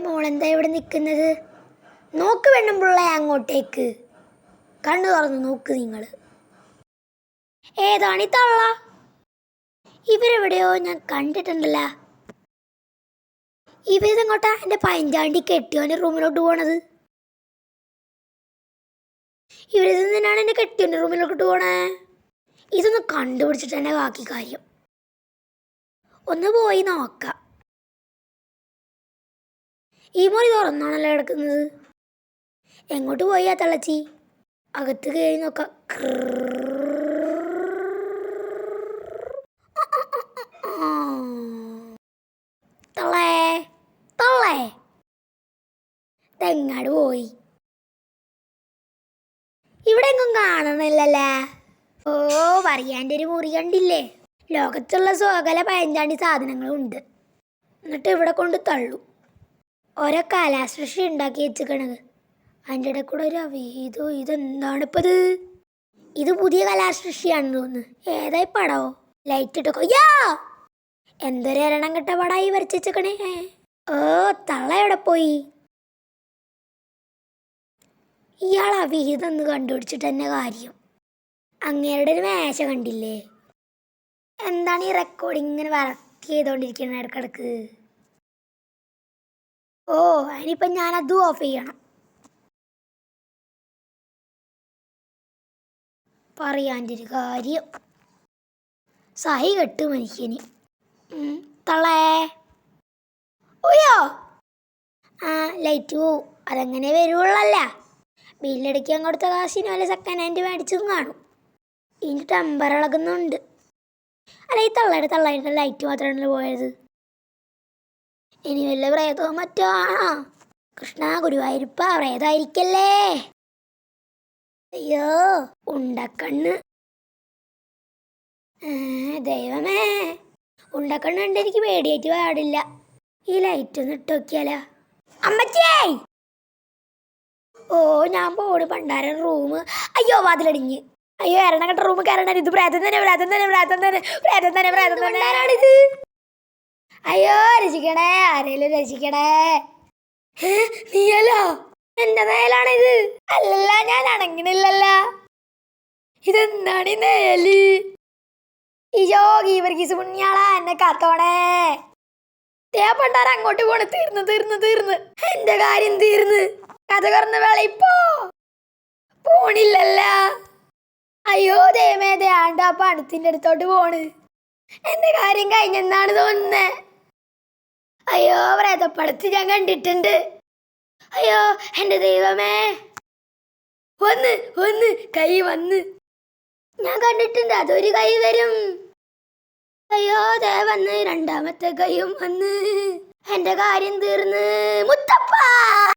മോളെന്താ ഇവിടെ നിൽക്കുന്നത്? നോക്ക് പെണ്ണുമ്പിള്ള അങ്ങോട്ടേക്ക്. കണ്ണു തുറന്ന് നോക്ക് നിങ്ങൾ. ഏതാണീ തള്ള? ഇവരെവിടെയോ ഞാൻ കണ്ടിട്ടുണ്ടല്ലോ. ഇവരിതെങ്ങോട്ടാ എൻ്റെ പൈഞ്ചാണ്ടി കെട്ടിയോൻ്റെ റൂമിലോട്ട് പോണത്? ഇവരിതെന്തിനാണ് എൻ്റെ കെട്ടിയോൻ്റെ റൂമിലോട്ട് പോണേ? ഇതൊന്ന് കണ്ടുപിടിച്ചിട്ട് തന്നെ ബാക്കി കാര്യം. ഒന്ന് പോയി നോക്കാം. ഈ മുറി തുറന്നാണല്ലോ കിടക്കുന്നത്. എങ്ങോട്ട് പോയി ആ തള്ളച്ചി? അകത്ത് കയറി നോക്കാം. തള്ളേ തള്ളേ തെങ്ങാട് പോയി. ഇവിടെ എങ്ങും കാണണില്ലല്ലേ. ഓ, പറയാൻ്റെ ഒരു മുറി കണ്ടില്ലേ? ലോകത്തുള്ള സകല പയഞ്ചാണ്ടി സാധനങ്ങളും ഉണ്ട്. എന്നിട്ട് ഇവിടെ കൊണ്ട് തള്ളു. ഓരോ കലാസൃഷ്ടി ഉണ്ടാക്കി വെച്ചിക്കണത്. അതിൻ്റെ ഇടയിൽ കൂടെ ഒരു അവീതോ. ഇതെന്താണിപ്പത്? ഇത് പുതിയ കലാസൃഷ്ടിയാണെന്ന് തോന്നുന്നു. ഏതായി പടവോ? ലൈറ്റ് ഇട്ടൊക്കെ. യാ, എന്തൊരു എരണം കെട്ട പടായി വരച്ച് വെച്ചേക്കണേ. ഓ, തള്ള എവിടെ പോയി? ഇയാൾ അവിഹിതം ഒന്ന് കണ്ടുപിടിച്ചിട്ട് തന്നെ കാര്യം. അങ്ങേരുടെ ഒരു മേശ കണ്ടില്ലേ? എന്താണ് ഈ റെക്കോർഡിങ് ഇങ്ങനെ വർക്ക് ചെയ്തോണ്ടിരിക്കുന്നത് ഇടക്കിടക്ക്? ഓ, അതിനിപ്പം ഞാനതും ഓഫ് ചെയ്യണം. പറയാൻ്റെ ഒരു കാര്യം. സഹി കെട്ട് മനുഷ്യന്. തള്ളേ ഓയോ. ആ, ലൈറ്റ് പോവും. അതങ്ങനെ വരുവുള്ളല്ല. ബില്ലടിക്കാൻ കൊടുത്ത കാശിന് വല്ല സെക്കൻഡ് ഹാൻഡ് മേടിച്ചും കാണും. ഇതിൻ്റെ ടെമ്പർ ഇളകുന്നുണ്ട്. അല്ല, ഈ തള്ളയുടെ ലൈറ്റ് മാത്രമാണല്ലോ പോയത്. ഇനി വല്ല പ്രേതവും മറ്റോ ആണോ? കൃഷ്ണ ഗുരുവായൂരപ്പ, പ്രേതമായിരിക്കല്ലേ? അയ്യോ, ഉണ്ടക്കണ്ണ്. ദൈവമേ, ഉണ്ടക്കണ്ണ് കണ്ട് എനിക്ക് പേടിയായിട്ട് പാടില്ല. ഈ ലൈറ്റ് ഒന്ന് ഇട്ട് നോക്കിയാലോ? അമ്മച്ചേ! ഓ, ഞാൻ പോണ് പണ്ടാരൻ റൂം. അയ്യോ, വാതിലടിഞ്ഞ്. അയ്യോ, എരണക്കെട്ട റൂം കയറണ. ഇത് പ്രേതം തന്നെ, പ്രേതം തന്നെ, പ്രേതം തന്നെ, പ്രേതം തന്നെ, പ്രേതം തന്നെ. ആരാണിത്? അയ്യോ, രക്ഷിക്കണേ, ആരേലും രക്ഷിക്കണേ. നീയല്ലോ? എന്റെ നേലാണിത്. അല്ലല്ല, ഞാൻ അണങ്ങണില്ലല്ല. ഇതെന്താണ് ഈ നേല്? ഈയോ, ഗീവർഗീസ് പുണ്യാളാ, എന്നെ കാത്തോണേ. പണ്ടാര അങ്ങോട്ട് പോണ്. തീർന്ന് തീർന്ന് തീർന്ന് എന്റെ കാര്യം തീർന്ന്. കഥ കുറഞ്ഞ വേള ഇപ്പോ പോണില്ലല്ല. അയ്യോ ദൈവമേ, ദേണ്ട പണത്തിന്റെ അടുത്തോട്ട് പോണ്. എന്റെ കാര്യം കഴിഞ്ഞെന്നാണ് തോന്നുന്നേ. അയ്യോ, പ്രേതപ്പടത്ത് ഞാൻ കണ്ടിട്ടുണ്ട്. അയ്യോ എന്റെ ദൈവമേ, വന്ന് കൈ വന്ന് ഞാൻ കണ്ടിട്ടുണ്ട്. അതൊരു കൈ വരും. അയ്യോ, ദേ വന്ന് രണ്ടാമത്തെ കൈയും വന്ന്. എന്റെ കാര്യം തീർന്ന് മുത്തപ്പ.